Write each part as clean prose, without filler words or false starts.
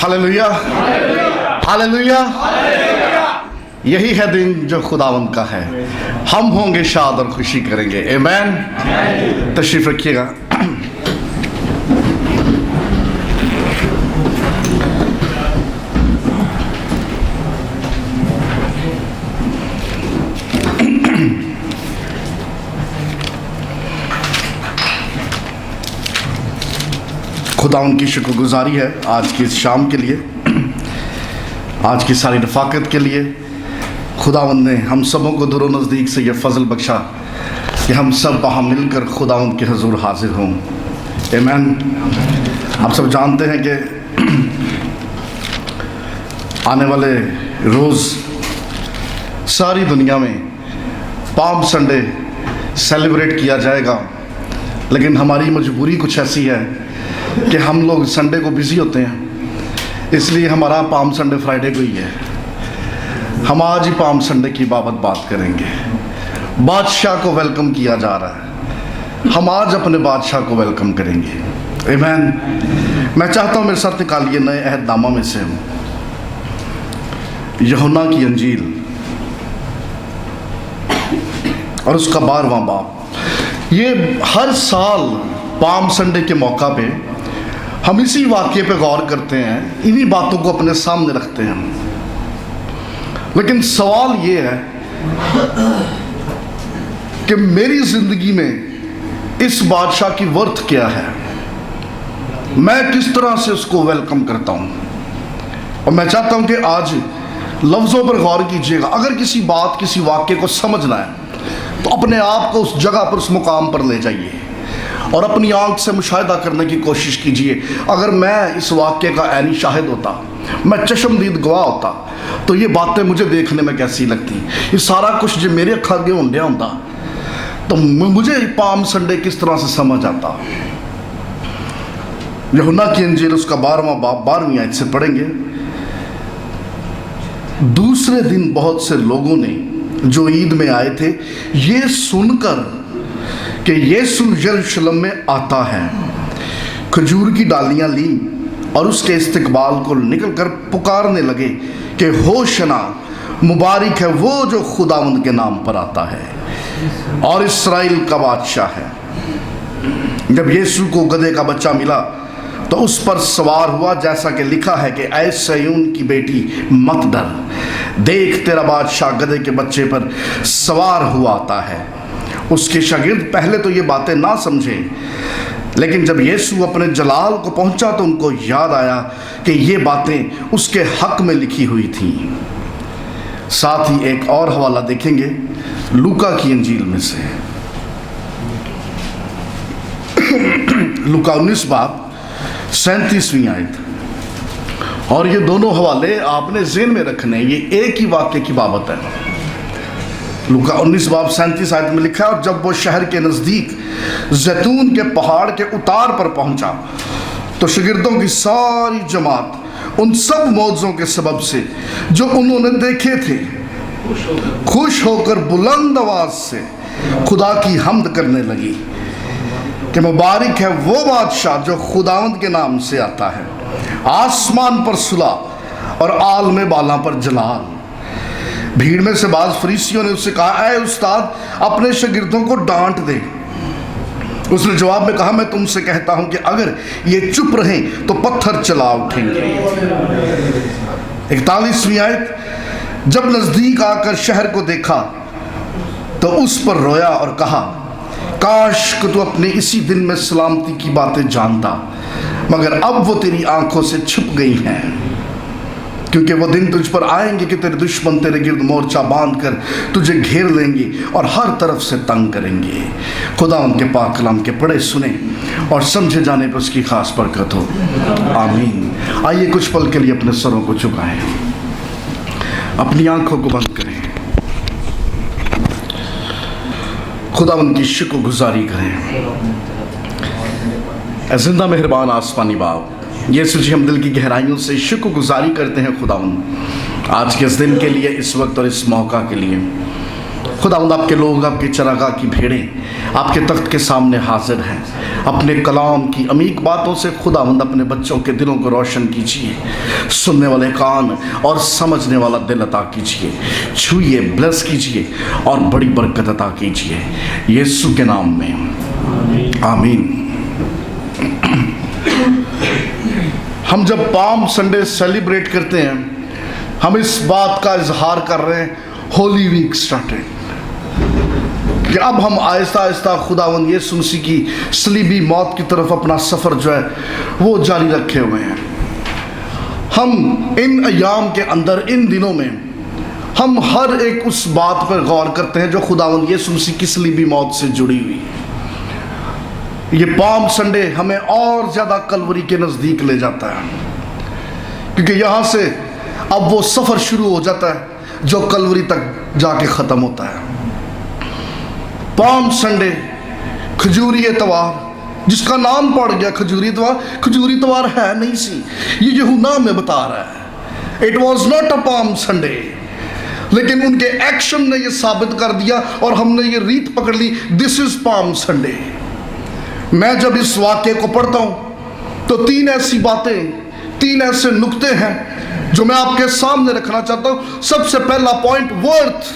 Hallelujah, hallelujah. यही है दिन जो खुदावंद का है। हम होंगे शाद और खुशी करेंगे। आमीन। तशरीफ रखिएगा। खुदावंद की शुक्रगुजारी है आज की इस शाम के लिए, आज की सारी रफ़ाकत के लिए। खुदावंद ने हम सबों को दूर नज़दीक से ये फ़ज़ल बख्शा कि हम सब वहाँ मिलकर खुदावंद के हज़ूर हाजिर हों। आमीन। आप सब जानते हैं कि आने वाले रोज़ सारी दुनिया में पाम संडे सेलिब्रेट किया जाएगा, लेकिन हमारी मजबूरी कुछ ऐसी है कि हम लोग संडे को बिज़ी होते हैं, इसलिए हमारा पाम संडे फ्राइडे को ही है। हम आज ही पाम संडे की बात करेंगे। बादशाह को वेलकम किया जा रहा है, हम आज अपने बादशाह को वेलकम करेंगे। आमीन। मैं चाहता हूँ मेरे साथ निकालिए नए अहदनामा में से यूहन्ना की अंजील और उसका 12वां बाब। ये हर साल पाम संडे के मौका पे हम इसी वाक्य पे गौर करते हैं, इन्हीं बातों को अपने सामने रखते हैं। लेकिन सवाल ये है कि मेरी ज़िंदगी में इस बादशाह की वर्थ क्या है, मैं किस तरह से उसको वेलकम करता हूँ। और मैं चाहता हूँ कि आज लफ्ज़ों पर गौर कीजिएगा। अगर किसी बात, किसी वाक्य को समझना है तो अपने आप को उस जगह पर, उस मुकाम पर ले जाइए और अपनी आंख से मुशाहिदा करने की कोशिश कीजिए। अगर मैं इस वाक्य का ऐनी शाहिद होता, मैं चश्मदीद गवाह होता, तो ये बातें मुझे देखने में कैसी लगती, ये सारा कुछ जो मेरे अखा अगे होंडिया होता, तो मुझे पाम संडे किस तरह से समझ आता। यूहन्ना की अंजील उसका 12वां बाब 12वीं आयत से पढ़ेंगे। दूसरे दिन बहुत से लोगों ने जो ईद में आए थे ये सुनकर कि यीशु यरूशलेम में आता है, खजूर की डालियां ली और उसके इस्तकबाल को निकलकर पुकारने लगे कि होशना, मुबारक है वो जो खुदावंद के नाम पर आता है और इस्राएल का बादशाह है। जब यीशु को गधे का बच्चा मिला तो उस पर सवार हुआ, जैसा कि लिखा है कि ऐ सयून की बेटी मत डर, देख तेरा बादशाह गधे के बच्चे पर सवार हुआ आता है। उसके शागिर्द पहले तो ये बातें ना समझे, लेकिन जब यीशु अपने जलाल को पहुंचा तो उनको याद आया कि ये बातें उसके हक में लिखी हुई थी। साथ ही एक और हवाला देखेंगे लूका की अंजील में से, लूका 19 बाब 37वीं आयत। और ये दोनों हवाले आपने ज़हन में रखने, ये एक ही वाक्य की बाबत है। लूका 19 बाब 37 आयत में लिखा है, और जब वो शहर के नज़दीक जैतून के पहाड़ के उतार पर पहुंचा तो शागिर्दों की सारी जमात उन सब मौजों के सबब से जो उन्होंने देखे थे खुश होकर बुलंद आवाज से खुदा की हम्द करने लगी कि मुबारक है वो बादशाह जो खुदावंद के नाम से आता है, आसमान पर सुला और आलम बाला पर जलाल। भीड़ में से बाज़ फरीसियों ने उससे कहा, ऐ उस्ताद, अपने शागिर्दों को डांट दे। उसने जवाब में कहा, मैं तुमसे कहता हूं कि अगर ये चुप रहें तो पत्थर चला उठेंगे। 41वीं आयत। जब नजदीक आकर शहर को देखा तो उस पर रोया और कहा, काश कि तू अपने इसी दिन में सलामती की बातें जानता, मगर अब वो तेरी आंखों से छुप गई हैं। क्योंकि वो दिन तुझ पर आएंगे कि तेरे दुश्मन तेरे गिर्द मोर्चा बांध कर तुझे घेर लेंगे और हर तरफ से तंग करेंगे। खुदा उनके पाक कलाम के पढ़े सुने और समझे जाने पर उसकी खास बरकत हो। आमीन। आइए कुछ पल के लिए अपने सरों को झुकाएं, अपनी आंखों को बंद करें, खुदा उनकी शुक्रगुजारी करें। जिंदा मेहरबान आसमानी बाप, यीशु जी, हम दिल की गहराइयों से शुक्रगुजारी करते हैं खुदावंद आज के इस दिन के लिए, इस वक्त और इस मौका के लिए। खुदावंद आपके लोग, आपकी चरागाह की भेड़ें आपके तख्त के सामने हाजिर हैं। اپنے کلام کی عمیق باتوں سے خداوند اپنے بچوں کے دلوں کو روشن کیجیے، سننے والے کان اور سمجھنے والا دل عطا کیجیے، چھوئیے، بلیس کیجیے اور بڑی برکت عطا کیجیے، یسوع کے نام میں آمین۔ ہم جب پام سنڈے سیلیبریٹ کرتے ہیں، ہم اس بات کا اظہار کر رہے ہیں ہولی ویک سٹارٹڈ، کہ اب ہم آہستہ آہستہ خداوند یسوع مسیح کی صلیبی موت کی طرف اپنا سفر جو ہے وہ جاری رکھے ہوئے ہیں۔ ہم ان ایام کے اندر، ان دنوں میں ہم ہر ایک اس بات پر غور کرتے ہیں جو خداوند یسوع مسیح کی صلیبی موت سے جڑی ہوئی۔ یہ پام سنڈے ہمیں اور زیادہ کلوری کے نزدیک لے جاتا ہے، کیونکہ یہاں سے اب وہ سفر شروع ہو جاتا ہے جو کلوری تک جا کے ختم ہوتا ہے۔ پام سنڈے، کھجوری اتوار، جس کا نام پڑ گیا کھجوری اتوار، کھجوری اتوار ہے نہیں سی، یہ یوحنا میں بتا رہا ہے it was not a palm Sunday, لیکن ان کے ایکشن نے یہ ثابت کر دیا اور ہم نے یہ ریت پکڑ لی، دس از پام سنڈے۔ میں جب اس واقعے کو پڑھتا ہوں تو تین ایسی باتیں، تین ایسے نقطے ہیں جو میں آپ کے سامنے رکھنا چاہتا ہوں۔ سب سے پہلا پوائنٹ، ورتھ۔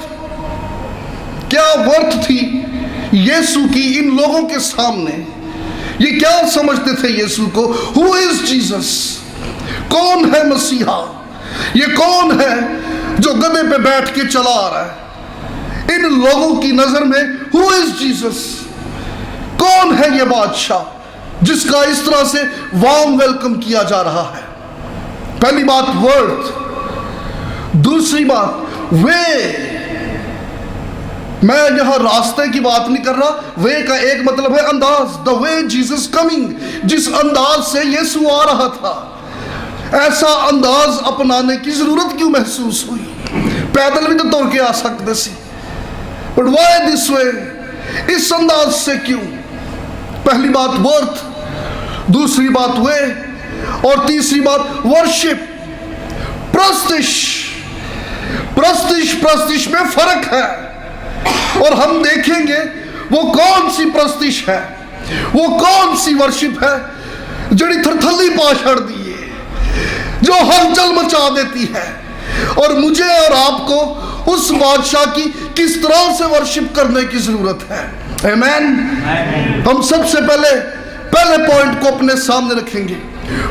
کیا ورتھ تھی یسوع کی ان لوگوں کے سامنے؟ یہ کیا سمجھتے تھے یسوع کو؟ ہو از جیسس؟ کون ہے مسیحا؟ یہ کون ہے جو گدھے پہ بیٹھ کے چلا آ رہا ہے؟ ان لوگوں کی نظر میں ہو از جیسس؟ کون ہے یہ بادشاہ جس کا اس طرح سے وارم ویلکم کیا جا رہا ہے؟ پہلی بات ورتھ۔ دوسری بات وے۔ میں یہاں راستے کی بات نہیں کر رہا، وے کا ایک مطلب ہے انداز، دا وے جیسس کمنگ، جس انداز سے یسوع آ رہا تھا، ایسا انداز اپنانے کی ضرورت کیوں محسوس ہوئی؟ پیدل بھی تو دوڑ کے آ سکتے سی، بٹ وائی دس وے؟ اس انداز سے کیوں؟ پہلی بات ورتھ، دوسری بات وے، اور تیسری بات ورشپ، پرستش۔ پرستش میں فرق ہے، اور ہم دیکھیں گے وہ کون سی پرستش ہے، وہ کون سی ورشپ ہے جڑی تھرتھلی پا چھڑ دی ہے، جو ہلچل مچا دیتی ہے، اور مجھے اور آپ کو اس بادشاہ کی کس طرح سے ورشپ کرنے کی ضرورت ہے۔ آمین۔ ہم سب سے پہلے پوائنٹ کو اپنے سامنے رکھیں گے،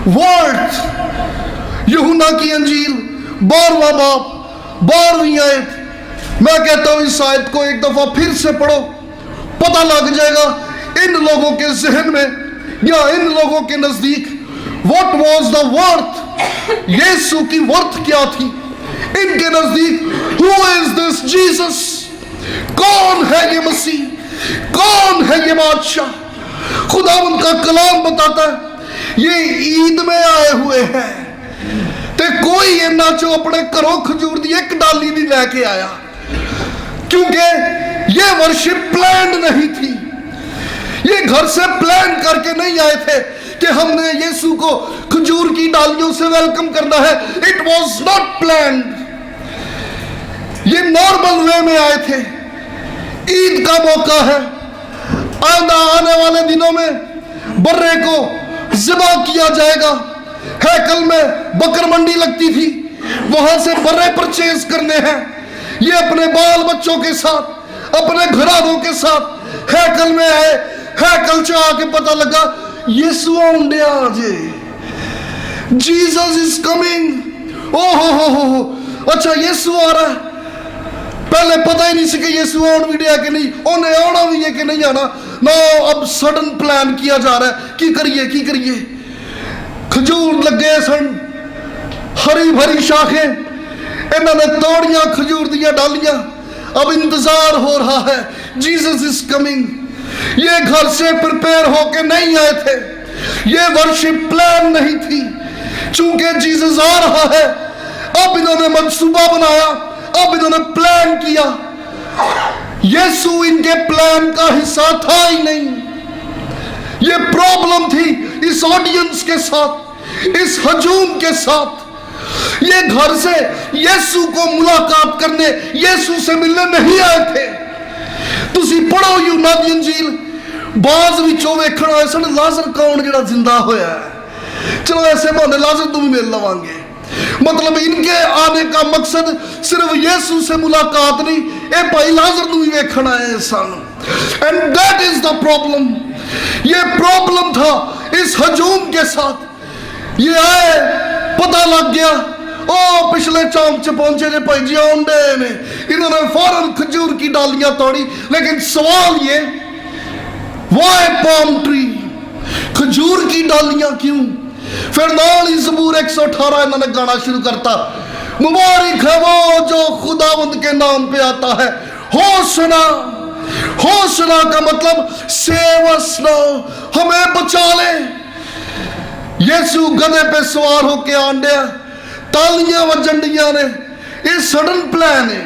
ورتھ۔ یوحنا کی انجیل 12واں باب 12ویں آیت، میں کہتا ہوں اس آیت کو ایک دفعہ پھر سے پڑھو، پتہ لگ جائے گا ان لوگوں کے ذہن میں یا ان لوگوں کے نزدیک what was the worth، یسوع کی ورتھ کیا تھی ان کے نزدیک۔ who is this Jesus؟ کون ہے یہ مسیح؟ کون ہے یہ بادشاہ؟ خداوند کا کلام بتاتا ہے یہ عید میں آئے ہوئے ہیں تے کوئی یہ ناچو اپنے گھروں کھجور دی ایک ڈالی نہیں لے کے آیا، کیونکہ یہ ورشپ پلانڈ نہیں تھی، یہ گھر سے پلان کر کے نہیں آئے تھے کہ ہم نے یسوع کو کھجور کی ڈالیوں سے ویلکم کرنا ہے۔ اٹ واز ناٹ پلانڈ، یہ نارمل وے میں آئے تھے۔ عید کا موقع ہے، آئندہ آنے والے دنوں میں برے کو ذبح کیا جائے گا۔ ہیکل میں بکر منڈی لگتی تھی، وہاں سے برے پرچیز کرنے ہیں۔ یہ اپنے بال بچوں کے ساتھ، اپنے گھرانوں کے ساتھ ہیکل میں آئے، ہیکل سے آ کے پتہ لگا یسوع آنڈیا جے، جیسس از کمنگ۔ ہو اچھا یسوع آ رہا ہے، پہلے پتہ ہی نہیں سی کہ یسوع آن بھی دیا کہ نہیں، انہیں آنا بھی ہے کہ نہیں آنا۔ اب سڈن پلان کیا جا رہا ہے، کی کریے کھجور لگے سن، ہری بھری شاخیں، انہوں نے توڑیاں کھجور دیا ڈالیاں، اب انتظار ہو رہا ہے جیسس از کمنگ۔ یہ گھر سے پریپیئر ہو کے نہیں آئے تھے، یہ ورشپ پلان نہیں تھی، چونکہ جیسس آ رہا ہے اب انہوں نے منصوبہ بنایا، اب انہوں نے پلان کیا۔ یسوع ان کے پلان کا حصہ تھا ہی نہیں۔ یہ پرابلم تھی اس آڈینس کے ساتھ، اس ہجوم کے ساتھ۔ یہ گھر سے یسوع کو ملاقات کرنے، یسوع سے ملنے نہیں آئے تھے۔ تسی پڑھو یوحنا دی انجیل ਬਾਜ਼ ਵਿੱਚੋਂ ਵੇਖਣ ਆਏ ਸਨ ਲਾਜ਼ਰ ਕੌਣ ਜਿਹੜਾ ਜ਼ਿੰਦਾ ਹੋਇਆ ਹੈ, ਚਲੋ ਐਸੇ ਬਹਾਨੇ लाजर तुम मिल लवांगे। मतलब इनके आने का मकसद सिर्फ यीशु से मुलाकात नहीं, ये भाई लाजर भी वेखण आए सन। And that is the problem. ये प्रॉब्लम था इस हजूम के साथ। ये आए, पता लग गया ओ पिछले चांद च पहुंचे ने भाई जी आउंडे ने, इन्होंने फौरन खजूर की डालियां तोड़ी। लेकिन सवाल ये, वाई पाम ट्री, खजूर की डालियां क्यों? फिर नाल ही ज़बूर 118 इन्होंने गाना शुरू करता, मुबारक है वो जो खुदावंद के नाम पे आता है। होशना, होशना का मतलब सेव अस नाउ, हमें बचा ले। यीशु गधे पे सवार होके आंडे, तालियां वजन दियां ने, ये सडन प्लान है,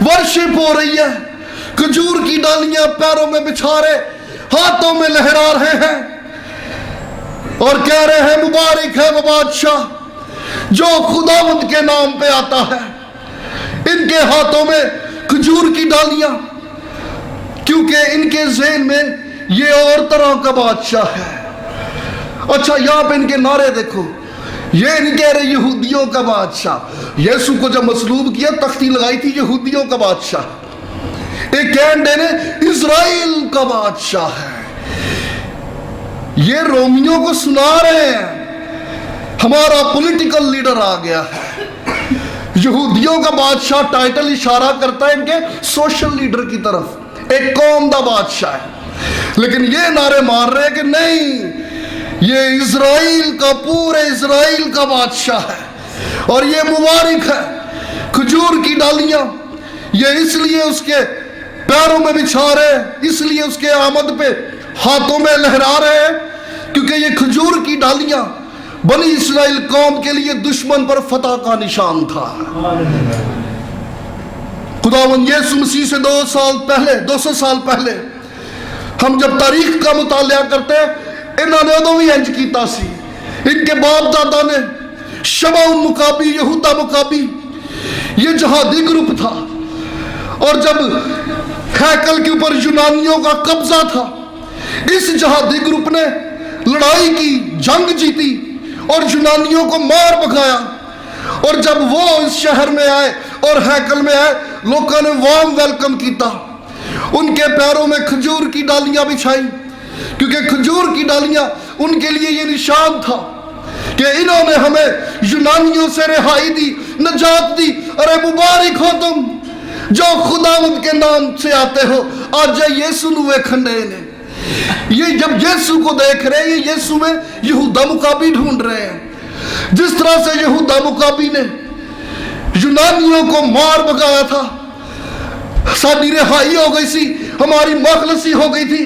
वर्शिप हो रही है। खजूर की डालियां पैरों में बिछा रहे, हाथों में लहरा रहे हैं और कह रहे हैं मुबारक है वो बादशाह जो खुदावंद के नाम पे आता है। इनके हाथों में खजूर की डालियां, क्योंकि इनके ज़हन में ये और तरह का बादशाह है। अच्छा, यहां पे इनके नारे देखो, ये नहीं कह रहे यहूदियों का बादशाह। यीशु को जब मसलूब किया तख्ती लगाई थी यहूदियों का बादशाह, एक कहने ने इजराइल का बादशाह है। ये रोमियों को सुना रहे हैं हमारा पॉलिटिकल लीडर आ गया है। यहूदियों का बादशाह टाइटल इशारा करता है इनके सोशल लीडर की तरफ, एक कौम का बादशाह है। लेकिन ये नारे मार रहे हैं कि नहीं, ये इजराइल का, पूरे इजराइल का बादशाह है। और ये मुबारक है खजूर की डालियां, ये इसलिए उसके पैरों में बिछा रहे, इसलिए उसके आमद पे हाथों में लहरा रहे हैं, क्योंकि ये खजूर की डालियां बनी इस्राएल कौम के लिए दुश्मन पर फतह का निशान था। खुदावंद यीशु मसीह से 200 साल पहले हम जब तारीख का मुतालिया करते हैं, इन्होंने उदों भी इंज कीता सी। इनके बाप दादा ने शमऊन मुकाबी, यहूदा मुकाबी, ये जहादी ग्रुप था। और जब हैकल के ऊपर यूनानियों का कब्जा था, इस जहादी ग्रुप ने लड़ाई की, जंग जीती और यूनानियों को मार भगाया। और जब वो इस शहर में आए और हैकल में आए, लोगों ने वार्म वेलकम किया, उनके पैरों में खजूर की डालियां बिछाई, क्योंकि खजूर की डालियां उनके लिए ये निशान था कि इन्होंने हमें यूनानियों से रिहाई दी, नजात दी। अरे मुबारक हो तुम जो खुदावंद के नाम से आते हो। आज यीशु नु वेखण रहे ने, ये जब यीशु को देख रहे हैं, ये यीशु में यहूदा मुकाबी ढूंढ रहे हैं। जिस तरह से यहूदा मुकाबी ने यूनानियों को मार भगाया था, साडी रिहाई हो गई सी, हमारी मखलसी हो गई थी,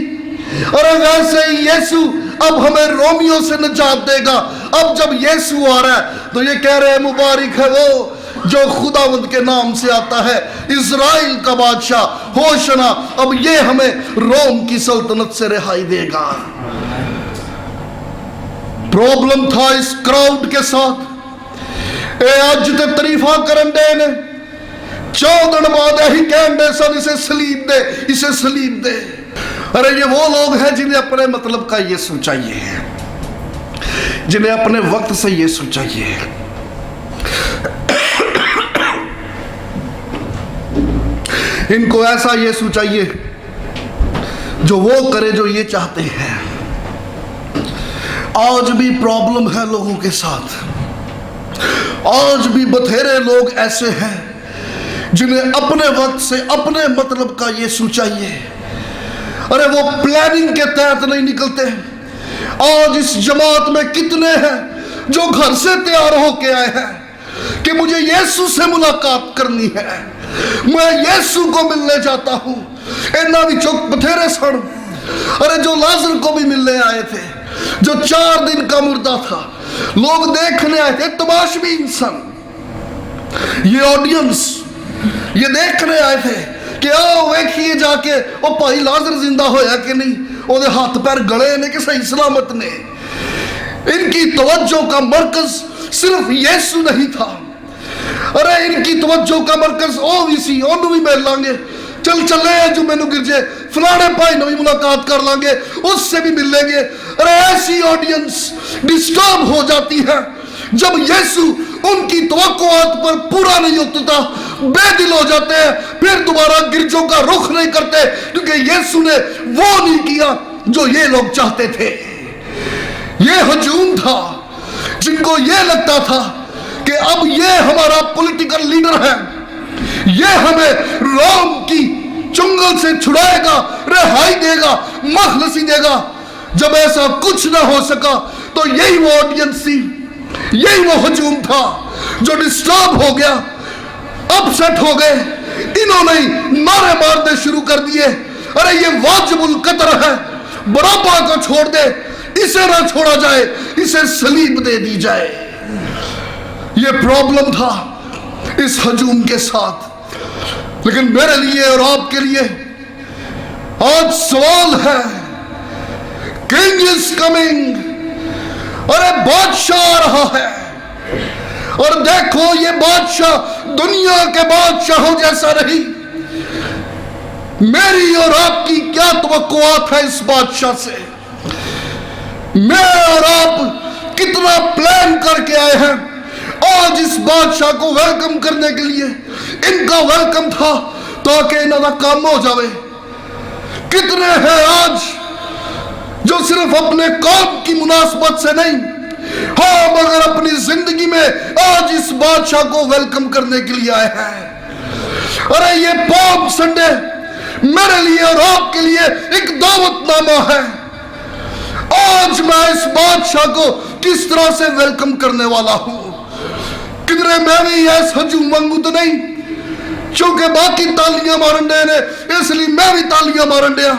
और वैसे ही यीशु अब हमें रोमियों से निजात देगा। अब जब यीशु आ रहा है तो ये कह रहे हैं मुबारक है वो जो खुदावंद के नाम से आता है, इजराइल का बादशाह। होशना, अब ये हमें रोम की सल्तनत से रिहाई देगा। प्रॉब्लम था इस क्राउड के साथ। ए अज ते तरीफा करन दे ने, 4 दिन बाद यही कहन दे सन इसे सलीब दे, इसे सलीब दे। अरे ये वो लोग हैं जिन्हें अपने मतलब का यीशु चाहिए, जिन्हें अपने वक्त से यीशु चाहिए। इनको ऐसा यीशु चाहिए जो वो करे जो ये चाहते हैं। आज भी प्रॉब्लम है लोगों के साथ। आज भी बथेरे लोग ऐसे हैं जिन्हें अपने वक्त से, अपने मतलब का यीशु चाहिए। अरे वो प्लानिंग के तहत नहीं निकलते। आज इस जमात में कितने हैं जो घर से तैयार होके आए हैं कि मुझे यीशु से मुलाकात करनी है, मैं यीशु को मिलने जाता हूं। इन्ना भी चौक बथेरे सन। अरे जो लाजर को भी मिलने आए थे, जो 4 दिन का मुर्दा था, लोग देखने आए थे, तमाशबी इंसान, ये ऑडियंस ये देखने आए थे कि आओ वेखिए जाके ओ भाई लाजर जिंदा होया कि नहीं, ओदे हाथ पैर गले ने कि सही सलामत ने। इनकी तवज्जो का मरकज सिर्फ यीशु नहीं था। अरे इनकी तवज्जो का मरकज ओ भी सी, ओनू भी मिल लांगे, چل چلے جمعے نو گرجے فلانے بھائی نو بھی ملاقات کر لیں گے, اس سے بھی مل لیں گے. ارے ایسی آڈینس ڈسٹرب ہو جاتی ہے جب یسوع ان کی توقعات پر پورا نہیں ہوتا, بے دل ہو جاتے ہیں, پھر دوبارہ گرجوں کا رخ نہیں کرتے, کیونکہ یسوع نے وہ نہیں کیا جو یہ لوگ چاہتے تھے. یہ ہجوم تھا جن کو یہ لگتا تھا کہ اب یہ ہمارا پولیٹیکل لیڈر ہے, یہ ہمیں روم کی چنگل سے چھڑائے گا, رہائی دے گا, مخلصی دے گا. جب ایسا کچھ نہ ہو سکا تو یہی وہ آڈینس تھی, یہی وہ ہجوم تھا جو ڈسٹرب ہو گیا, اپسٹ ہو گئے. انہوں نے نعرے مارنے شروع کر دیے, ارے یہ واجب القتل ہے, برابا کو چھوڑ دے, اسے نہ چھوڑا جائے, اسے صلیب دے دی جائے. یہ پرابلم تھا اس ہجوم کے ساتھ. لیکن میرے لیے اور آپ کے لیے آج سوال ہے, کنگ از کمنگ, ارے بادشاہ آ رہا ہے. اور دیکھو یہ بادشاہ دنیا کے بادشاہوں جیسا نہیں. میری اور آپ کی کیا توقعات ہے اس بادشاہ سے؟ میں اور آپ کتنا پلان کر کے آئے ہیں آج اس بادشاہ کو ویلکم کرنے کے لیے؟ ان کا ویلکم تھا تاکہ انہوں کا کام ہو جاوے. کتنے ہیں آج جو صرف اپنے کام کی مناسبت سے نہیں, ہاں مگر اپنی زندگی میں آج اس بادشاہ کو ویلکم کرنے کے لیے آئے ہیں. ارے یہ پالم سنڈے میرے لیے اور آپ کے لیے ایک دعوت نامہ ہے. آج میں اس بادشاہ کو کس طرح سے ویلکم کرنے والا ہوں. کدھرے میں بھی ایس ہجوم منگو تو نہیں, چونکہ باقی تالیاں مارن دے نے اس لیے میں بھی تالیاں مارن دیا,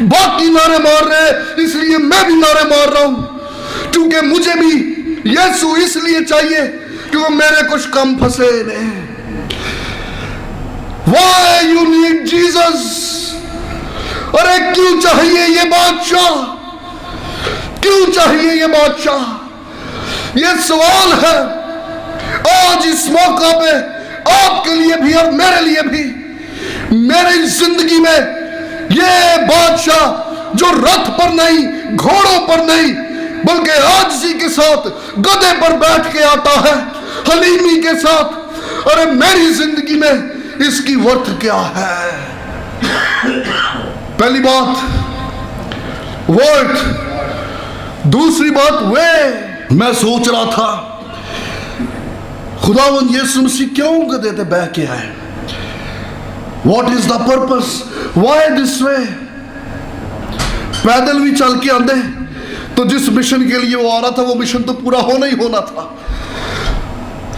باقی نعرے مار رہے اس لیے میں بھی نعرے مار رہا ہوں, کیونکہ مجھے بھی یسوع اس لیے چاہیے کہ وہ میرے کچھ کم پھنسے نے. Why you need Jesus? ارے کیوں چاہیے یہ بادشاہ, کیوں چاہیے یہ بادشاہ؟ یہ سوال ہے آج اس موقع پہ آپ کے لیے بھی اور میرے لیے بھی. میری زندگی میں یہ بادشاہ جو رتھ پر نہیں, گھوڑوں پر نہیں, بلکہ عاجزی کے ساتھ گدھے پر بیٹھ کے آتا ہے, حلیمی کے ساتھ, ارے میری زندگی میں اس کی ورتھ کیا ہے؟ پہلی بات ورتھ, دوسری بات وے. میں سوچ رہا تھا خداوند یسوع مسیح کیوں گدھے تے بہ کے آئے؟ What is the purpose? Why this way? پیدل بھی چل کے آندے تو جس مشن کے لیے وہ آ رہا تھا وہ مشن تو پورا ہونا ہی ہونا تھا.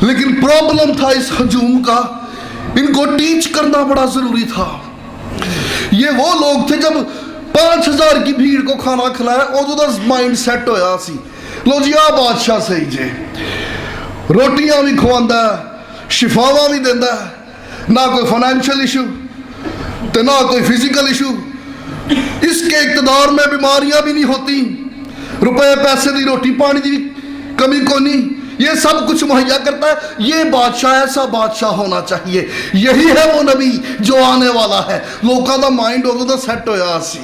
لیکن پرابلم تھا اس ہجوم کا, ان کو ٹیچ کرنا بڑا ضروری تھا. یہ وہ لوگ تھے جب 5000 کی بھیڑ کو کھانا کھلایا ادو دا مائنڈ سیٹ ہویا سی, لو جی آ بادشاہ صحیح جے, روٹیاں بھی کھواندا ہے, شفاواں بھی دیندا ہے, نہ کوئی فائنینشل ایشو تے نہ کوئی فزیکل ایشو. اس کے اقتدار میں بیماریاں بھی نہیں ہوتی, روپے پیسے دی روٹی پانی دی کمی کو نہیں, یہ سب کچھ مہیا کرتا ہے. یہ بادشاہ ایسا بادشاہ ہونا چاہیے. یہی ہے وہ نبی جو آنے والا ہے. لوکاں دا مائنڈ ادو دا سیٹ ہویا سی,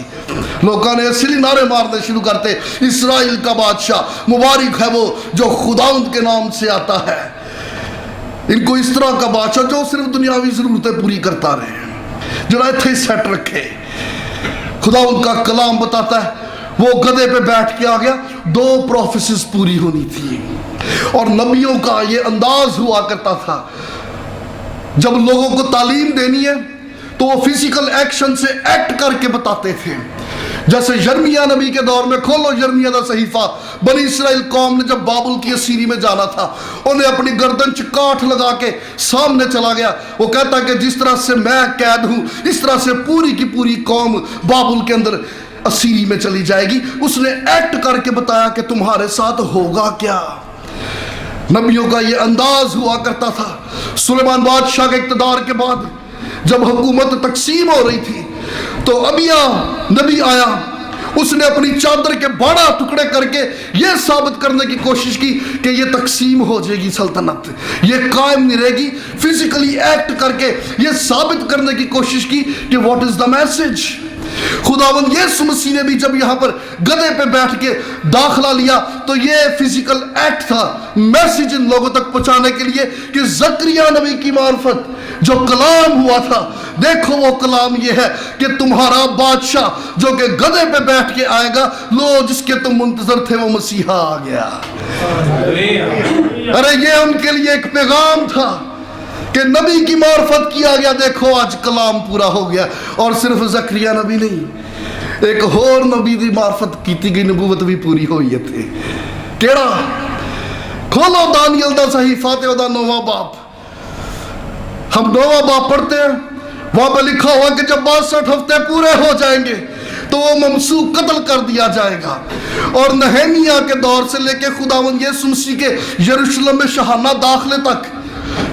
لوکاں نے اسی لیے نعرے مارنے شروع کرتے, اسرائیل کا بادشاہ مبارک ہے وہ جو خداوند کے نام سے آتا ہے. ان کو اس طرح کا بادشاہ جو صرف دنیاوی ضرورتیں پوری کرتا رہے, جو ایتھے سیٹ رکھے. خداوند کا کلام بتاتا ہے وہ گدھے پہ بیٹھ کے آ گیا, 2 پروفیسیز پوری ہونی تھی. اور نبیوں کا یہ انداز ہوا کرتا تھا, جب لوگوں کو تعلیم دینی ہے تو وہ فزیکل ایکشن سے ایکٹ کر کے بتاتے تھے. جیسے یرمیہ نبی کے دور میں, کھولو یرمیہ دا صحیفہ, بنی اسرائیل قوم نے جب بابل کی اسیری میں جانا تھا, انہیں اپنی گردن چکاٹھ لگا کے سامنے چلا گیا. وہ کہتا کہ جس طرح سے میں قید ہوں اس طرح سے پوری کی پوری قوم بابل کے اندر اسیری میں چلی جائے گی. اس نے ایکٹ کر کے بتایا کہ تمہارے ساتھ ہوگا کیا. نبیوں کا یہ انداز ہوا کرتا تھا. سلیمان بادشاہ کے اقتدار کے بعد جب حکومت تقسیم ہو رہی تھی تو ابیا نبی آیا, اس نے اپنی چادر کے 12 ٹکڑے کر کے یہ साबित करने की कोशिश की कि ये तकसीम हो जाएगी सल्तनत, ये कायम नहीं रहेगी। फिजिकली एक्ट करके ये साबित करने की कोशिश की कि व्हाट इज द मैसेज। खुदावंद यीशु मसीह ने भी जब यहाँ पर गधे पे बैठ के दाखिला लिया तो ये फिजिकल एक्ट था, मैसेज इन लोगों तक पहुंचाने के लिए कि जकरिया नबी की मार्फत जो कलाम हुआ था, देखो वो कलाम ये है कि तुम्हारा बादशाह जो कि गधे पे बैठ के आएगा, लो जिसके तुम मुंतजर थे वो मसीहा आ गया। अरे ये उनके लिए एक पैगाम था कि नबी की मार्फत किया गया, देखो आज कलाम पूरा हो गया। और सिर्फ जकरिया नबी नहीं, एक और नबी की मार्फत की गई नबूवत भी पूरी हुई थी। केड़ा? खोलो दानियल दा सहीफा ते ओदा 9वां बाप। हम 9वां बाप पढ़ते हैं, वहां पर लिखा हुआ कि जब 62 हफ्ते पूरे हो जाएंगे तो वो ममसूक कत्ल कर दिया जाएगा। और नहमिया के दौर से लेके खुदावंद यीशु मसीह के यरूशलेम में शहाना दाखिले तक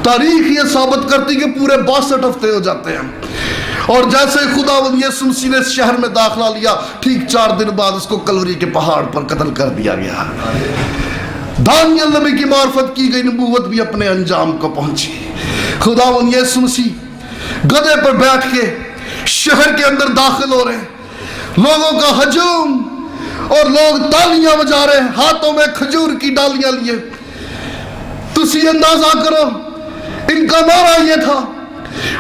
तारीख ये साबित करती कि पूरे 62 हफ्ते हो जाते हैं। और जैसे खुदावंद यीशु मसीह ने इस शहर में दाखिला लिया, ठीक 4 दिन बाद उसको कलवरी के पहाड़ पर कत्ल कर दिया गया। दानियल नबी की मार्फत की गई नबूवत भी अपने अंजाम को पहुंची। खुदावंद यीशु मसीह गधे पर बैठ के शहर के अंदर दाखिल हो रहे हैं, लोगों का हजूम, और लोग तालियां बजा रहे हैं, हाथों में खजूर की डालियां लिए। तुसी अंदाजा करो, इनका नारा ये था,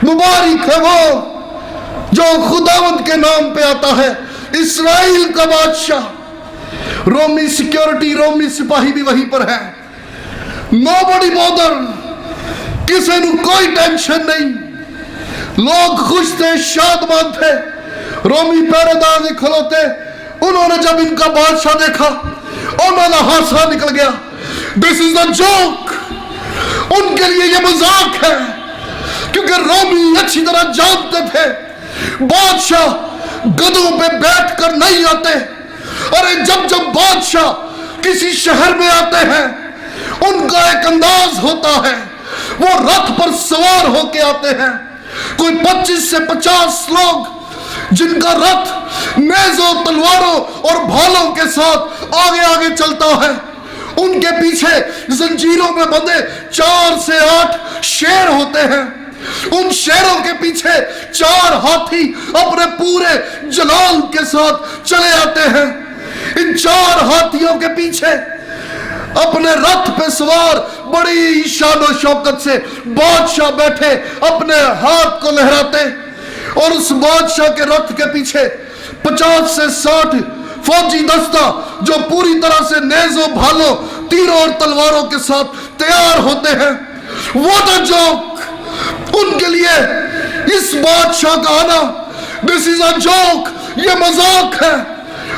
मुबारक है वो जो खुदावंद के नाम पे आता है, इस्राएल का बादशाह। रोमी सिक्योरिटी, रोमी सिपाही भी वहीं पर है। नोबडी बॉदर, किसी को कोई टेंशन नहीं, लोग खुश थे, शादमान थे। रोमी पहरेदार भी खलोते, उन्होंने जब इनका बादशाह देखा उन्होंने हासा निकल गया, दिस इज अ जोक। उनके लिए ये मजाक है, क्योंकि रोमी अच्छी तरह जानते थे बादशाह गधों पे बैठकर नहीं आते। अरे जब जब बादशाह किसी शहर में आते हैं उनका एक अंदाज होता है, वो रथ पर सवार होके आते हैं। कोई 25 से 50 लोग जिनका रथ नेज़ों, तलवारों और भालों के साथ आगे आगे चलता है। उनके पीछे जंजीरों में बंधे 4 से 8 शेर होते हैं। उन शेरों के पीछे 4 हाथी अपने पूरे जलाल के साथ चले आते हैं। इन 4 हाथियों के पीछे अपने रथ पे सवार बड़ी शान और शौकत से बादशाह बैठे, अपने हाथ को लहराते। और उस बादशाह के रथ के पीछे 50 से 60 फौजी दस्ता जो पूरी तरह से नेज़ों, भालों, तीरों और तलवारों के साथ तैयार होते हैं। What a joke! उनके लिए इस बादशाह का आना, दिस इज अ जोक, ये मजाक है।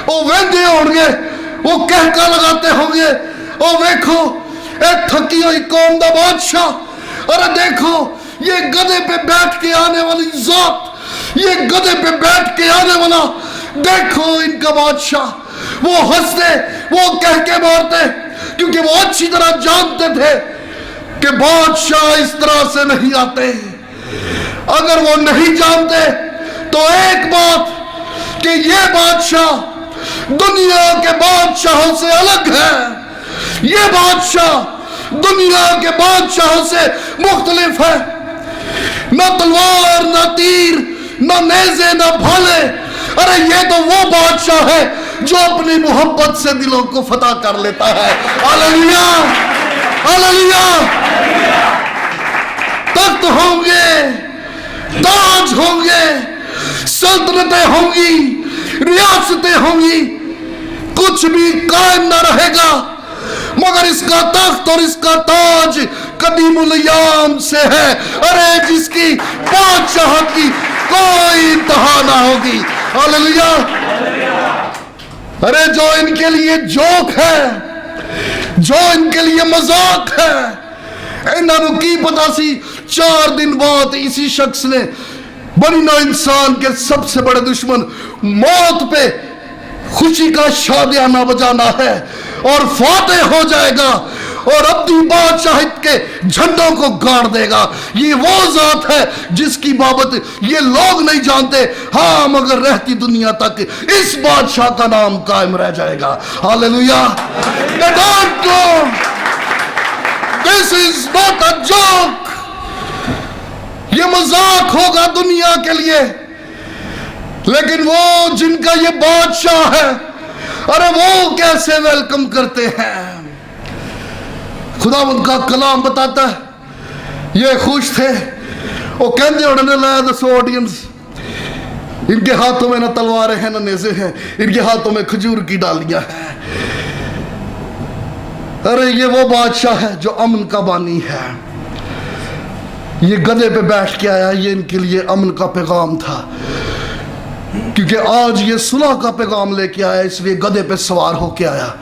वो वेंदे होंगे, वो कहका लगाते होंगे, ओ देखो एक थकी हुई कौम दा बादशाह, अरे देखो ये गधे पे बैठ के आने वाली जात, ये गधे पे बैठ के आने वाला, देखो इनका बादशाह। वो हंसते, वो कह के मारते, क्योंकि वो अच्छी तरह जानते थे कि बादशाह इस तरह से नहीं आते। अगर वो नहीं जानते तो एक बात कि ये बादशाह दुनिया के बादशाहों से अलग है, ये बादशाह दुनिया के बादशाहों से मुख्तलिफ है। न तलवार, न तीर, न नेज़े, न भाले, अरे ये तो वो बादशाह है जो अपनी मोहब्बत से दिलों को फतह कर लेता है। Hallelujah, hallelujah. तख्त होंगे, ताज होंगे, सल्तनतें होंगी, रियासतें होंगी, कुछ भी कायम न रहेगा, मगर इसका तख्त और इसका ताज कदीमुल याम से है। अरे जिसकी बादशाहत की कोई इंतहा ना होगी। हालेलुया। अरे जो इनके लिए जोक है, जो इनके लिए मजाक है, इन्होंने की पता सी 4 दिन बाद इसी शख्स ने बनी नौ इंसान के सबसे बड़े दुश्मन मौत पे खुशी का शादियाना बजाना है और फातेह हो जाएगा और अपनी बादशाहियत के झंडों को गाड़ देगा। ये वो जात है जिसकी बाबत ये लोग नहीं जानते, हाँ मगर रहती दुनिया तक इस बादशाह का नाम कायम रह जाएगा। Hallelujah. This is not a joke. ये मजाक होगा दुनिया के लिए, लेकिन वो जिनका ये बादशाह है, अरे वो कैसे वेलकम करते हैं। खुदावंद का कलाम बताता है ये खुश थे, वो कहते उन्होंने लाया दसो ऑडियंस, इनके हाथों में न तलवारें हैं न नेज़े हैं, इनके हाथों में खजूर की डालियां हैं। अरे ये वो बादशाह है जो अमन का बानी है। ये गधे पे बैठ के आया, ये इनके लिए अमन का पैगाम था, क्योंकि आज ये सुलह का पैगाम लेके आया, इसलिए गधे पे सवार होके आया।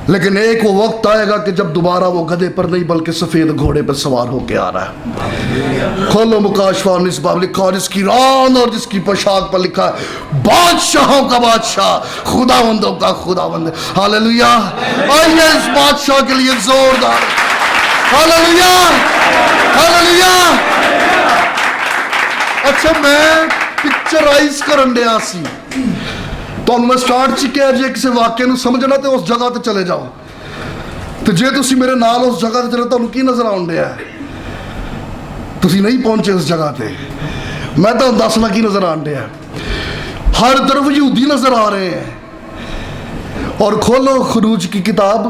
लेकिन एक वो वक्त आएगा कि जब दोबारा वो गधे पर नहीं बल्कि सफेद घोड़े पर सवार होके आ रहा है। खोलो मुकाशवान इस बाब लिखा, और जिसकी रान और जिसकी पोशाक पर लिखा है बादशाहों का बादशाह, खुदावंदों का खुदावंद। हालेलुया। आइए इस बादशाह के लिए जोरदार हालेलुया, हालेलुया। अच्छा मैं पिक्चराइज करन दिया सी, तो मैं स्टार्ट च कहा जे किसी वाक्य नूं समझना तो उस जगह ते चले जाओ, तो जे तुसी मेरे नाल उस जगह ते चले तुहानूं की नजर आउण दिया है? तुसी नहीं पहुंचे उस जगह ते। मैं तो दसना की नजर आउण दिया, हर तरफ यहूदी नजर आ रहे हैं। और खोलो खरूज की किताब,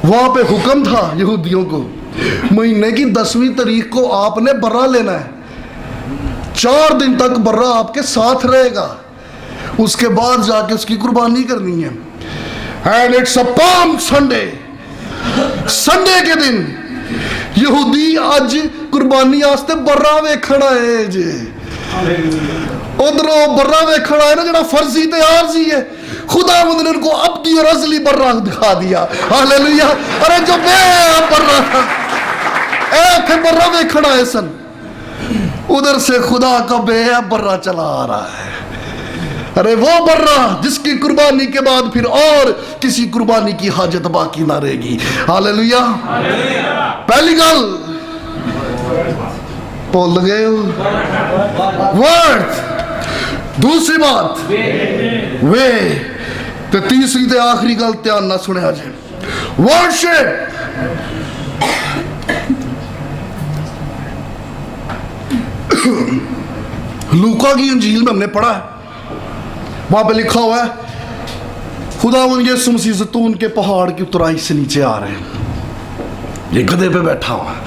वहां पे हुक्म था यहूदियों को महीने की 10वीं तारीख को आपने बर्रा लेना है, 4 दिन तक बर्रा आपके साथ रहेगा, उसके बाद जाके उसकी कुर्बानी करनी है। And it's a palm Sunday, Sunday के दिन यहूदी आज कुर्बानी वास्ते बर्रा वेखण आए जे। उधरों बर्रा वेखण आए ना जरा फर्जी ते आरजी है, खुदावंद ने उनको अब्दी और असली बर्रा दिखा दिया। हालेलुया। अरे जो मैं बर्रा था, एक बर्रा वेखण आए सन, उधर से खुदा का बेअब बर्रा चला आ रहा है। अरे वो बर्रा जिसकी कुर्बानी के बाद फिर और किसी कुर्बानी की हाजत बाकी ना रहेगी। हालेलुया। पहली गल बोल गए वर्ड, दूसरी बात वे, ते तीसरी ते आखिरी गल ध्यान ना सुने आज वर्शिप। लूका की इंजील में हमने पढ़ा है, वहां पे लिखा हुआ है खुदावंद यीशु मसीह ज़ैतून के पहाड़ की उतराई से नीचे आ रहे हैं, ये गधे पे बैठा हुआ है,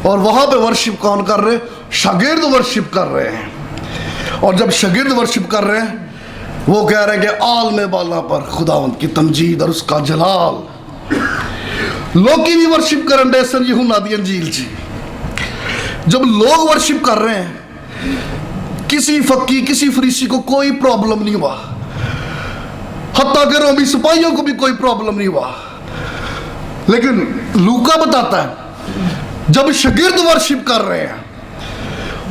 और वहां पे वर्शिप कौन कर रहे? शागिर्द वर्शिप कर रहे हैं। और जब शागिर्द वर्शिप कर रहे हैं, वो कह रहे हैं कि आलमे बाला पर खुदावंद की तमजीद और उसका जलाल। लोग भी वर्शिप करन दे सन यूहन्ना दी इंजील जी। जब लोग वर्शिप कर रहे हैं, किसी फक्की किसी फरीसी को कोई प्रॉब्लम नहीं हुआ, हत्ता के रोमी सिपाहियों को भी कोई प्रॉब्लम नहीं हुआ। लेकिन लूका बताता है जब शागिर्द वर्शिप कर रहे हैं,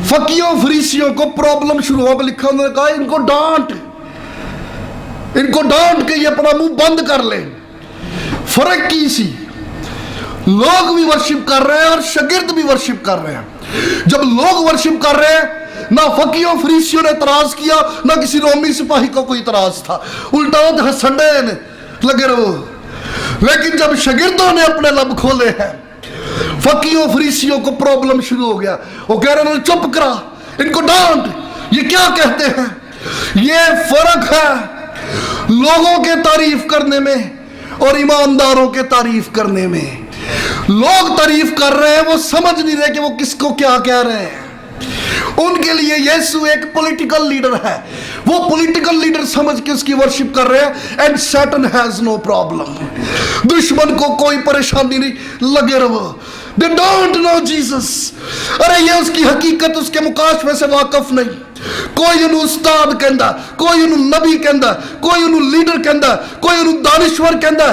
फकीयों फरीसियों को प्रॉब्लम शुरू हुआ। लिखा उन्होंने कहा इनको डांट के ये अपना मुंह बंद कर ले। फर्क की सी, लोग भी वर्शिप कर रहे हैं और शागिर्द भी वर्शिप कर रहे हैं। जब लोग वर्शिप कर रहे हैं, ना फकीयों फरीसियों ने इतराज किया, ना किसी रोमी सिपाही को कोई इतराज था, उल्टा हंसने लगे रहो। लेकिन जब शागिर्दों ने अपने लब खोले हैं, फकीयों फरीसियों को प्रॉब्लम शुरू हो गया। वो कह रहे हैं चुप करा, इनको डांट, ये क्या कहते हैं? ये फर्क है लोगों के तारीफ करने में और ईमानदारों के तारीफ करने में। लोग तारीफ कर रहे हैं, वो समझ नहीं रहे कि वो किसको क्या कह रहे हैं। उनके लिए यीशु एक पॉलिटिकल लीडर है, वो पॉलिटिकल लीडर समझ के उसकी वर्शिप कर रहे हैं। And Satan has no problem, दुश्मन को कोई परेशानी नहीं, लगे रहो। They don't know Jesus. अरे ये उसकी हकीकत, उसके मुकाशफे से वाकफ नहीं। कोई उन्हें उस्ताद कहता, कोई उन्हें नबी कहता, कोई उन्हें लीडर कहता, कोई उन्हें दानिश्वर कहता।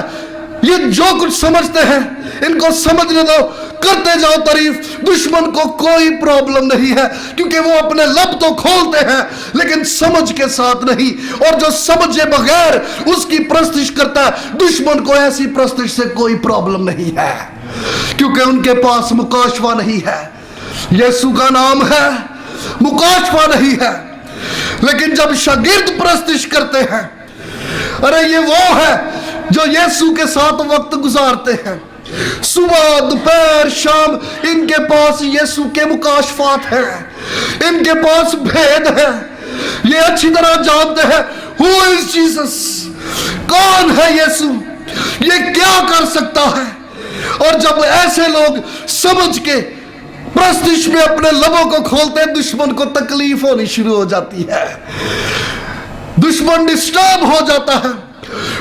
ये जो कुछ समझते हैं इनको समझने दो, करते जाओ तारीफ, दुश्मन को कोई प्रॉब्लम नहीं है, क्योंकि वो अपने लब तो खोलते हैं लेकिन समझ के साथ नहीं। और जो समझे बगैर उसकी प्रस्तिश करता है, दुश्मन को ऐसी प्रस्तिश से कोई प्रॉब्लम नहीं है, क्योंकि उनके पास मुकाशवा नहीं है। यीशु का नाम है, मुकाशवा नहीं है। लेकिन जब शागिर्द प्रस्तिश करते हैं, अरे ये वो है जो यीशु के साथ वक्त गुजारते हैं, सुबह दोपहर शाम, इनके पास यीशु के मुकाशफात हैं, इनके पास भेद है। ये अच्छी तरह जानते हैं हु इज जीसस, कौन है यीशु, ये क्या कर सकता है। और जब ऐसे लोग समझ के प्रस्तिश में अपने लबों को खोलते हैं, दुश्मन को तकलीफ होनी शुरू हो जाती है, दुश्मन डिस्टर्ब हो जाता है।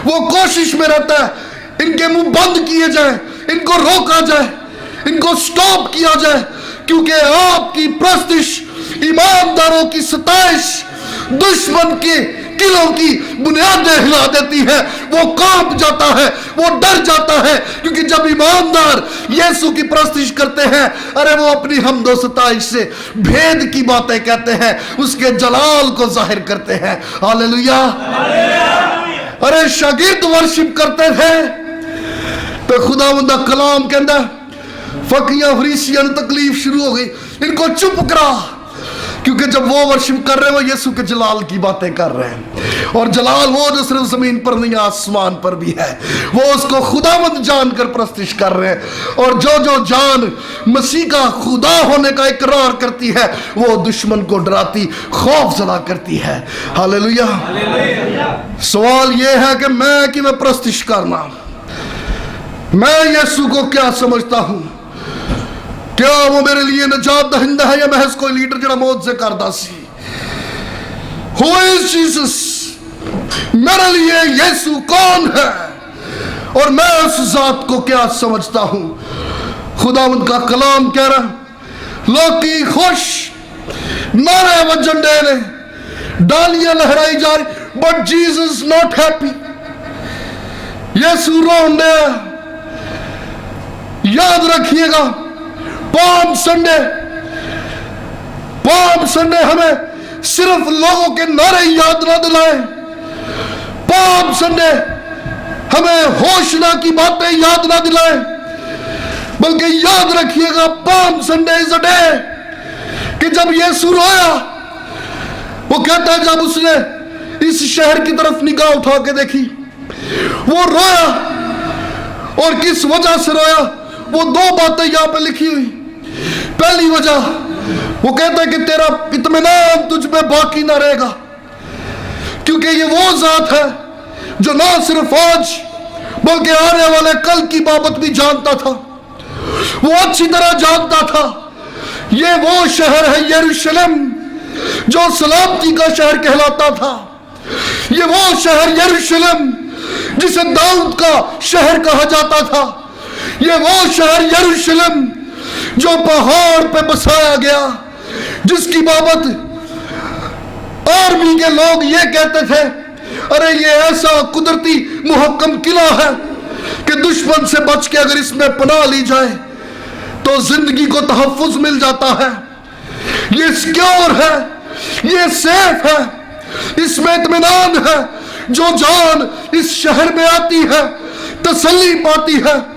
वो कोशिश में रहता है इनके मुंह बंद किए जाए, इनको रोका जाए, इनको स्टॉप किया जाए, क्योंकि आपकी प्रस्तिश ईमानदारों की सताइश दुश्मन के किलों की बुनियादें हिला देती है। वो कांप जाता है, वो डर जाता है, क्योंकि जब ईमानदार यीशु की प्रस्तिश करते हैं, अरे वो अपनी हमदो सताइश से भेद की बातें कहते हैं, उसके जलाल को जाहिर करते हैं। हालेलुया। अरे शागिर्द वर्शिप करते थे तो खुदावंद दा कलाम कहंदा फकीयां फरीसियां नु तकलीफ शुरू हो गई, इनको चुप करा, क्योंकि जब वो वर्शिप कर रहे हैं वो यीशु के जलाल की बातें कर रहे हैं। और जलाल वो जो सिर्फ जमीन पर नहीं आसमान पर भी है, वो उसको खुदावंद जानकर प्रस्तिश कर रहे हैं। और जो जो जान मसीह का खुदा होने का इकरार करती है, वो दुश्मन को डराती, खौफ जदा करती है। हालेलुया। सवाल ये है कि मैं कि मैं प्रस्तिश करना, मैं यीशु को क्या समझता हूं, क्या वो मेरे लिए नजात दहिंदा है या महज कोई लीडर जड़ा मौत से करदा सी। Who is Jesus? मेरे लिए यीशु कौन है और मैं उस जात को क्या समझता हूं। खुदावंद का कलाम कह रहा, लोग की खुश नारे वजन दे ने, डालियां लहराई जा रही, बट जीसस नॉट हैप्पी। यीशु रोन दे। याद रखिएगा, पाम संडे हमें सिर्फ लोगों के नारे याद ना दिलाए, पाम संडे हमें होशना की बातें याद ना दिलाए, बल्कि याद रखिएगा palm Sunday is a day कि जब यीशु रोया, वो कहता है जब उसने इस शहर की तरफ निगाह उठा के देखी, वो रोया। और किस वजह से रोया, वो दो बातें यहां पे लिखी हुई। पहली वजह वो कहता है कि तेरा इत्मीनान तुझ में बाकी ना रहेगा, क्योंकि ये वो जात है जो ना सिर्फ आज बल्कि आने वाले कल की बाबत भी जानता था। वो अच्छी तरह जानता था ये वो शहर है यरूशलेम जो सलामती का शहर कहलाता था। ये वो शहर यरूशलेम जिसे दाऊद का शहर कहा जाता था। ये वो शहर यरूशलेम जो पहाड़ पे बसाया गया, जिसकी बाबत आर्मी के लोग ये कहते थे, अरे ये ऐसा कुदरती मुहक्कम किला है कि दुश्मन से बच के अगर इसमें पनाह ली जाए तो जिंदगी को तहफ्फुज मिल जाता है। ये सिक्योर है, ये सेफ है, इसमें इत्मीनान है। जो जान इस शहर में आती है तसल्ली पाती है।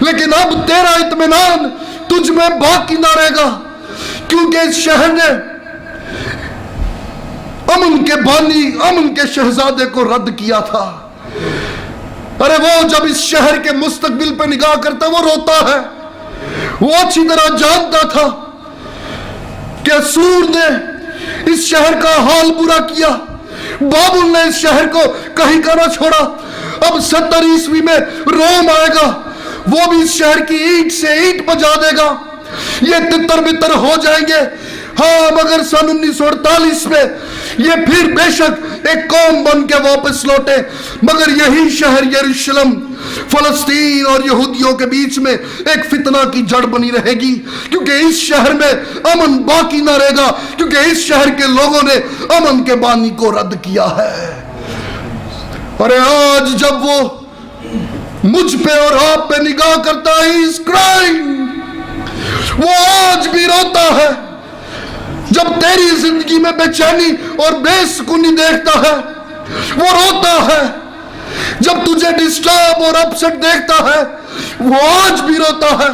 लेकिन अब तेरा इत्मीनान तुझ में बाकी ना रहेगा, क्योंकि इस शहर ने अमन के बानी, अमन के शहजादे को रद्द किया था। अरे वो जब इस शहर के मुस्तकबिल पे निगाह करता है वो रोता है। वो अच्छी तरह जानता था कि असूर ने इस शहर का हाल बुरा किया, बाबुल ने इस शहर को कहीं का ना छोड़ा। अब 70 ईस्वी में रोम आएगा, वो भी इस शहर की ईंट से ईंट बजा देगा, ये तितर बितर हो जाएंगे। हाँ, मगर सन 1948 में ये फिर बेशक एक कौम बन के वापस लौटे, मगर यही शहर यरूशलेम फलस्तीन और यहूदियों के बीच में एक फितना की जड़ बनी रहेगी, क्योंकि इस शहर में अमन बाकी ना रहेगा, क्योंकि इस शहर के लोगों ने अमन के बानी को रद्द किया है। अरे आज जब वो मुझ पे और आप पे निगाह करता है, इज क्राइंग, وہ آج بھی روتا ہے جب تیری زندگی میں بے چینی اور بے سکونی دیکھتا ہے. وہ روتا ہے جب تجھے ڈسٹرب اور اپسٹ دیکھتا ہے. وہ آج بھی روتا ہے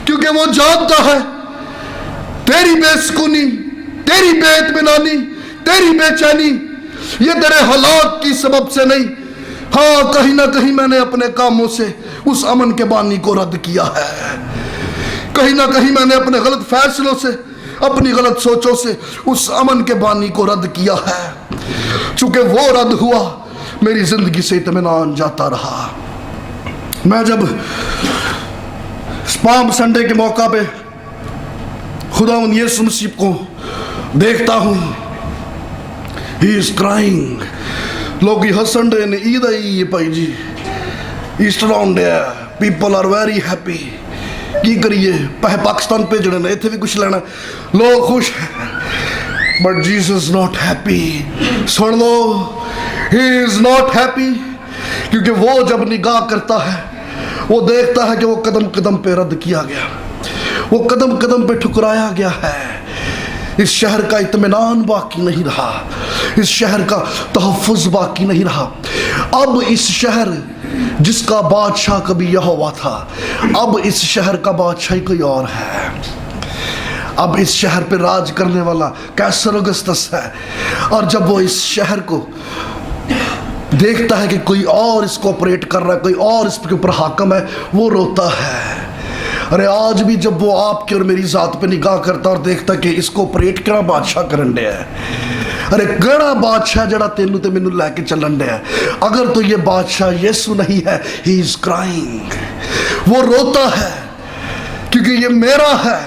کیونکہ وہ جانتا ہے تیری بے سکونی, تیری بے اطمینانی, تیری بے چینی یہ تیرے حالات کی سبب سے نہیں. ہاں, کہیں نہ کہیں میں نے اپنے کاموں سے اس امن کے بانی کو رد کیا ہے. کہیں نہ کہیں میں نے اپنے غلط فیصلوں سے, اپنی غلط سوچوں سے اس امن کے بانی کو رد کیا ہے. چونکہ وہ رد ہوا, میری زندگی سے اطمینان جاتا رہا. میں جب پالم سنڈے کے موقع پہ خداوند یسوع مسیح کو دیکھتا ہوں, he is crying. لوگ ہسن رہے نے, عید آئی ہے بھائی جی, ایسٹر آن ہے, پیپل آر ویری ہیپی. کی کریے, پاکستان پہ جڑے نے, اتنے بھی کچھ لینا, لوگ خوش ہیں. But Jesus not happy. سن لو, he is not happy. کیونکہ وہ جب نگاہ کرتا ہے وہ دیکھتا ہے کہ وہ قدم قدم پہ رد کیا گیا, وہ قدم قدم پہ ٹھکرایا گیا ہے. اس شہر کا اطمینان باقی نہیں رہا, اس شہر کا تحفظ باقی نہیں رہا. اب اس شہر جس کا بادشاہ کبھی یہوہ تھا, اب اس شہر کا بادشاہ کوئی اور ہے. اب اس شہر پہ راج کرنے والا کیسر اگسطس ہے. اور جب وہ اس شہر کو دیکھتا ہے کہ کوئی اور اس کو آپریٹ کر رہا ہے, کوئی اور اس کے اوپر حاکم ہے, وہ روتا ہے. ارے آج بھی جب وہ آپ کی اور میری ذات پہ نگاہ کرتا اور دیکھتا کہ اس کو آپریٹ کرنا بادشاہ کرن دیا ہے, ارے گڑا بادشاہ جڑا تینوں تے مینوں لے کے چلن دیا ہے, اگر تو یہ بادشاہ یسوع نہیں ہے, he is crying. وہ روتا ہے کیونکہ یہ میرا ہے,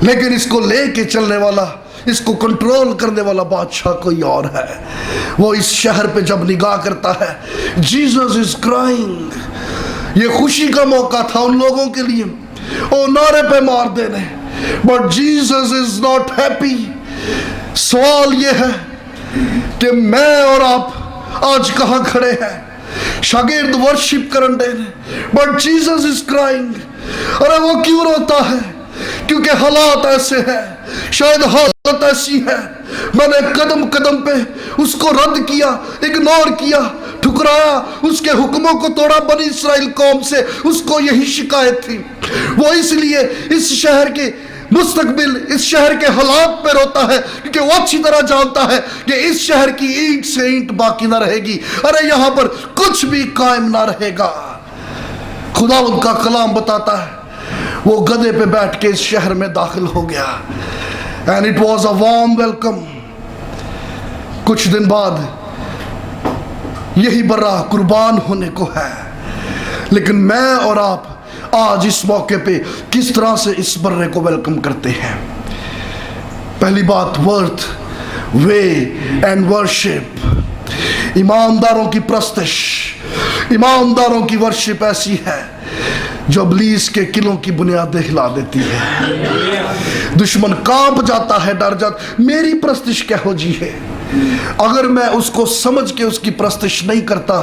لیکن اس کو لے کے چلنے والا, اس کو کنٹرول کرنے والا بادشاہ کوئی اور ہے. وہ اس شہر پہ جب نگاہ کرتا ہے, جیسس از کرائنگ. یہ خوشی کا موقع تھا ان لوگوں کے لیے, او نعرے پہ مار دینے, but Jesus is not happy. سوال یہ ہے کہ میں اور آپ آج کہاں کھڑے ہیں؟ شاگرد ورشپ کرن دینے, بٹ جیسس از کرائنگ. ارے وہ کیوں روتا ہے؟ کیونکہ حالات ایسے ہیں, شاید حالت ایسی ہے, میں نے قدم قدم پہ اس کو رد کیا, اگنور کیا, ٹھکرایا, اس کے حکموں کو توڑا. بنی اسرائیل قوم سے اس کو یہی شکایت تھی. وہ اس لیے اس شہر کے مستقبل, اس شہر کے حالات پہ روتا ہے, کیونکہ وہ اچھی طرح جانتا ہے کہ اس شہر کی اینٹ سے اینٹ باقی نہ رہے گی. ارے یہاں پر کچھ بھی قائم نہ رہے گا. خداوند کا کلام بتاتا ہے وہ گدھے پہ بیٹھ کے اس شہر میں داخل ہو گیا, and it was a warm welcome. کچھ دن بعد یہی برہ قربان ہونے کو ہے, لیکن میں اور آپ آج اس موقع پہ کس طرح سے اس برے کو ویلکم کرتے ہیں. پہلی بات, ورتھ, وے اینڈ ورشپ. ایمانداروں کی پرستش, ایمانداروں کی ورشپ ایسی ہے جو ابلیس کے قلعوں کی بنیادیں ہلا دیتی ہے. دشمن کانپ جاتا ہے, ڈر جاتا, میری پرستش کہو جی ہے. اگر میں اس کو سمجھ کے اس کی پرستش نہیں کرتا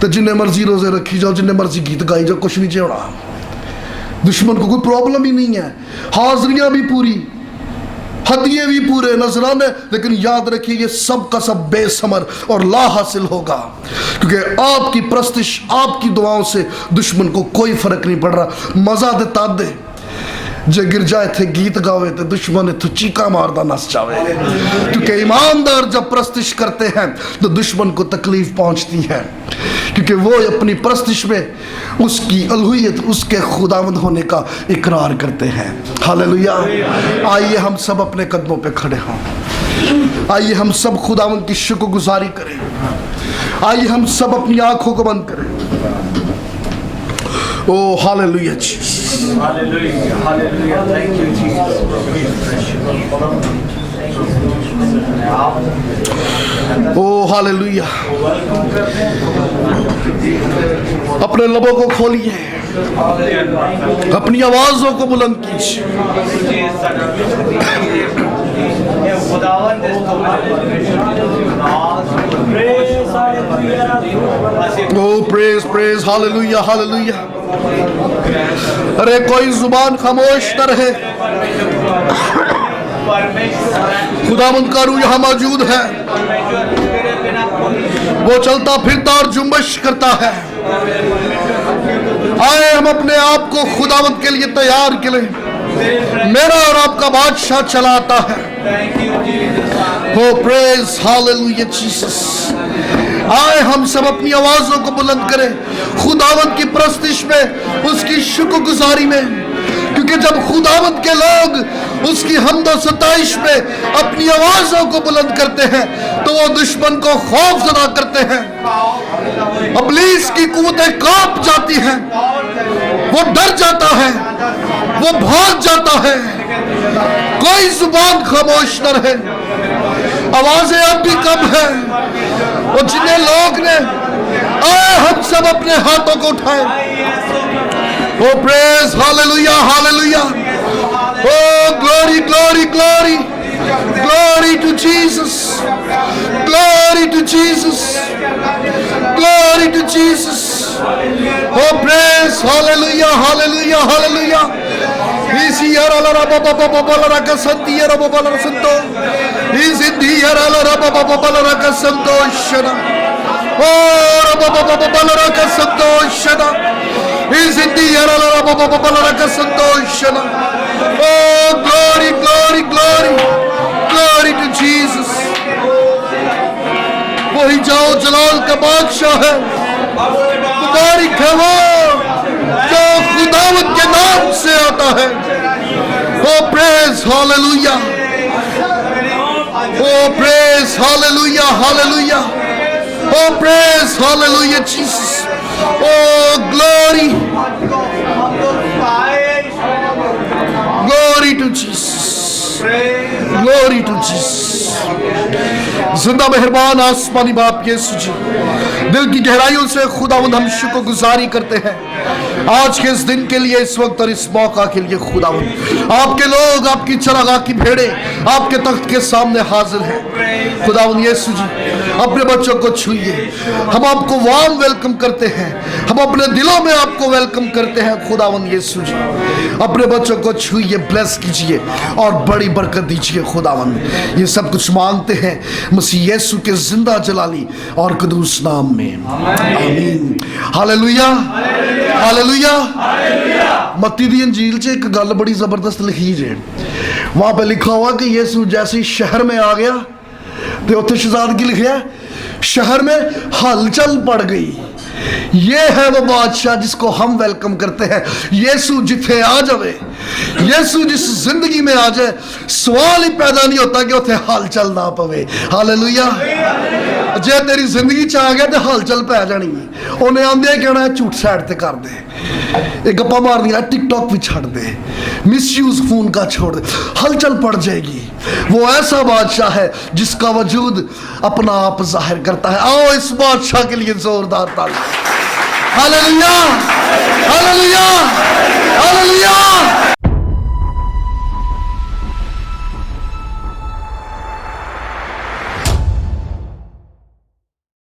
تو جنہیں مرضی روزے رکھی جاؤ, جنہیں مرضی گیت گائی جاؤ, کچھ نہیں چاہیے. دشمن کو کوئی پرابلم ہی نہیں ہے. حاضریاں بھی پوری, ہدیے بھی پورے, نذرانے, لیکن یاد رکھیے یہ سب کا سب بے ثمر اور لا حاصل ہوگا, کیونکہ آپ کی پرستش, آپ کی دعاؤں سے دشمن کو کوئی فرق نہیں پڑ رہا. مزہ دے تا دے جے گر جائے تھے گیت گاوے تھے, دشمن تو چیکا ماردہ نس جاوے. کیونکہ ایماندار جب پرستش کرتے ہیں تو دشمن کو تکلیف پہنچتی ہے, کیونکہ وہ اپنی پرستش میں اس کی الوہیت, اس کے خداوند ہونے کا اقرار کرتے ہیں. ہاللیلویا. آئیے ہم سب اپنے قدموں پہ کھڑے ہوں, آئیے ہم سب خداوند کی شکر گزاری کریں, آئیے ہم سب اپنی آنکھوں کو بند کریں. Oh, hallelujah, Jesus. Hallelujah, hallelujah. Thank you, Jesus. Oh, hallelujah. اپنے لبوں کو کھولیے, اپنی آوازوں کو بلند کیجیے. Oh, praise, praise, hallelujah, hallelujah. ارے کوئی زبان خاموش نہ رہے. خداوند کا روح یہاں موجود ہے. وہ چلتا پھرتا اور جنبش کرتا ہے. آئے ہم اپنے آپ کو خداوند کے لیے تیار کریں. میرا اور آپ کا بادشاہ چلا آتا ہے. Oh praise hallelujah Jesus. آئے ہم سب اپنی آوازوں کو بلند کریں خداوند کی پرستش میں, اس کی شکر گزاری میں, کیونکہ جب خداوند کے لوگ اس کی حمد و ستائش میں اپنی آوازوں کو بلند کرتے ہیں تو وہ دشمن کو خوف زدہ کرتے ہیں. ابلیس کی قوتیں کانپ جاتی ہیں, وہ ڈر جاتا ہے, وہ بھاگ جاتا ہے. کوئی زبان خاموش نہ رہے. آوازیں اب بھی کم ہیں. اور جنہیں لوگ نے, آئے ہم سب اپنے ہاتھوں کو اٹھائیں. Oh praise hallelujah hallelujah. Oh glory glory glory. Glory to Jesus. Glory to Jesus. Glory to Jesus. Oh praise hallelujah hallelujah hallelujah. Isi yarala raba baba bala raka santi yara baba bala santo. Isi di yarala raba baba bala raka santo shana. Oh raba baba bala raka santo shana. Isi di yarala raba baba bala raka santo shana. Oh glory glory glory. Glory to Jesus. وہی جاؤ جلال کا بادشاہ ہے. مبارک ہے وہ جو خداوند کے نام سے آتا ہے. Oh praise hallelujah. Oh praise hallelujah hallelujah. Oh praise hallelujah Jesus. Oh glory. Glory to Jesus. Glory to Jesus. زندہ مہربان آسمانی باپ یسوع جی, دل کی گہرائیوں سے خداوند ہم شکر گزاری کرتے ہیں آج کے اس دن کے لیے, اس وقت اور اس موقع کے لیے. خداوند آپ کے لوگ, آپ کی چراگاہ کی بھیڑیں آپ کے تخت کے سامنے حاضر ہیں. خداوند یسوع جی اپنے بچوں کو چھوئیے. ہم آپ کو وارم ویلکم کرتے ہیں, ہم اپنے دلوں میں آپ کو ویلکم کرتے ہیں. خداوند یسوع جی اپنے بچوں کو چھوئیے, بلیس کیجئے اور بڑی برکت دیجئے. خداوند یہ سب کچھ مانگتے ہیں مسیح یسوع کے زندہ جلالی اور قدوس نام میں, آمین. Hallelujah hallelujah. متی دی انجیل چ ایک گل بڑی زبردست لکھی جے. وہاں پہ لکھا ہوا کہ یسوع جیسے شہر میں آ گیا تو اتنے شہزادگی لکھیا شہر میں ہلچل پڑ گئی. یہ ہے وہ بادشاہ جس کو ہم ویلکم کرتے ہیں. یسوع جتھے آ جائے, یسوع جس زندگی میں آ جائے, سوال ہی پیدا نہیں ہوتا کہ اتنے حال چل نہ پوے. ہاللویا. جے تیری زندگی چ آ گیا تو حال چل پی جانی. انہیں آدھے کہنا ہے جھوٹ سائڈ تے کر دے, ایک گپا مار دیا ٹک ٹاک بھی چھڑ دے, مس یوز فون کا چھوڑ دے, ہلچل پڑ جائے گی. وہ ایسا بادشاہ ہے جس کا وجود اپنا آپ ظاہر کرتا ہے. آؤ اس بادشاہ کے لیے زوردار تالی. Hallelujah hallelujah hallelujah.